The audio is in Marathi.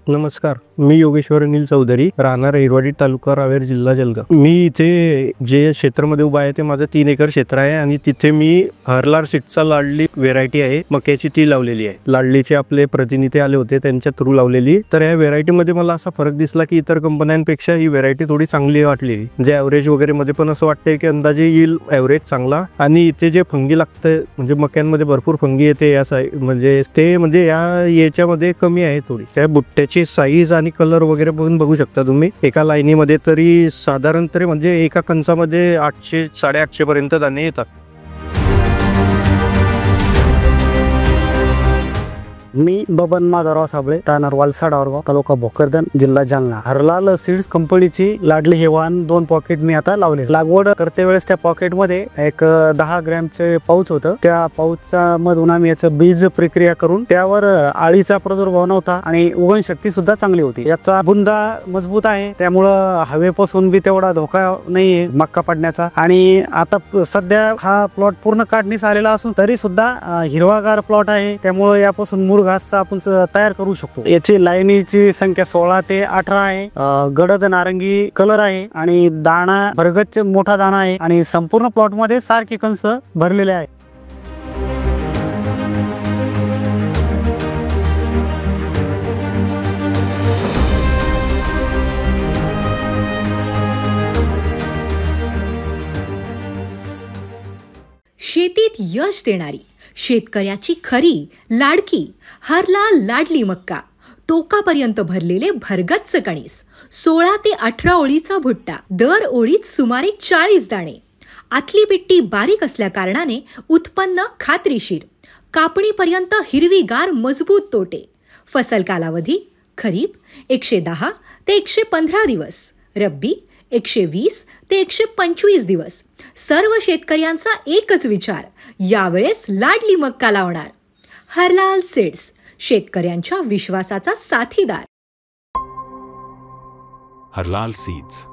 नमस्कार, मी योगेश्वर अनिल चौधरी, राहणार हिरवाडी, तालुका रावेर, जिल्हा जळगाव। मी इथे जे क्षेत्रामध्ये उभा आहे ते माझं 3 एकर क्षेत्र आहे आणि तिथे मी हरलाल सीड्सचा लाडली व्हेरायटी आहे मक्याची, ती लावलेली आहे। लाडलीचे आपले प्रतिनिधी आले होते, त्यांच्या थ्रू लावलेली। तर या व्हेरायटी मध्ये मला असा फरक दिसला की इतर कंपन्यांपेक्षा ही व्हेरायटी थोडी चांगली वाटली। जे ॲव्हरेज वगैरे मध्ये पण असं वाटतंय की अंदाजे येईल ॲव्हरेज चांगला। आणि इथे जे फंगी लागतं म्हणजे मक्यांमध्ये भरपूर फंगी येते या म्हणजे याच्यामध्ये कमी आहे थोडी। त्या बुट्ट्याची साईज आणि कलर वगैरे पण बघू शकता तुम्ही। एका लाईनीमध्ये तरी साधारण तरी म्हणजे एका कंसामध्ये 800 850 पर्यंत दाणे येतात। मी बबन माधवराव साबळे, राहणार वलसाड, औरगाव, तालुका भोकरदन, जिल्हा जालना। हरलाल सीड्स कंपनीची लाडली हे वाण 2 पॉकेट मी आता लावले। लागवड करते वेळेस त्या पॉकेट मध्ये एक 10 ग्रॅमचे पाऊच होतं। त्या पाऊचच्या मधून आम्ही याचं बीज प्रक्रिया करून त्यावर आळीचा प्रादुर्भाव नव्हता आणि उगवण शक्ती सुद्धा चांगली होती। याचा बुंदा मजबूत आहे, त्यामुळं हवेपासून बी तेवढा धोका नाहीये मक्का पडण्याचा। आणि आता सध्या हा प्लॉट पूर्ण काढणीस आलेला असून तरी सुद्धा हिरवागार प्लॉट आहे, त्यामुळे यापासून मूळ घास आपण तयार करू शकतो। याची लाईनीची संख्या 16 ते 18 आहे। गडद नारंगी कलर आहे आणि दाणा भरगच्च मोठा दाणा आहे आणि संपूर्ण प्लॉट मध्ये सारखे कंस भरलेले आहे। शेतीत यश देणारी, शेतकऱ्याची खरी लाडकी हरलाल लाडली मक्का, टोकापर्यंत भरलेले भरगच्च कणीस, 16 ते 18 ओळीचा भुट्टा, दर ओळीत सुमारे 40 दाणे, आतली पिट्टी बारीक असल्या कारणाने उत्पन्न खात्रीशीर, कापणीपर्यंत हिरवीगार मजबूत तोटे, फसल कालावधी खरीप 110 ते 115 दिवस, रब्बी 120 ते 125 दिवस। सर्व शेतकऱ्यांचा एकच विचार, यावेळेस लाडली मक्का लावणार। हरलाल सीड्स, शेतकऱ्यांच्या विश्वासाचा साथीदार। हरलाल सीड्स।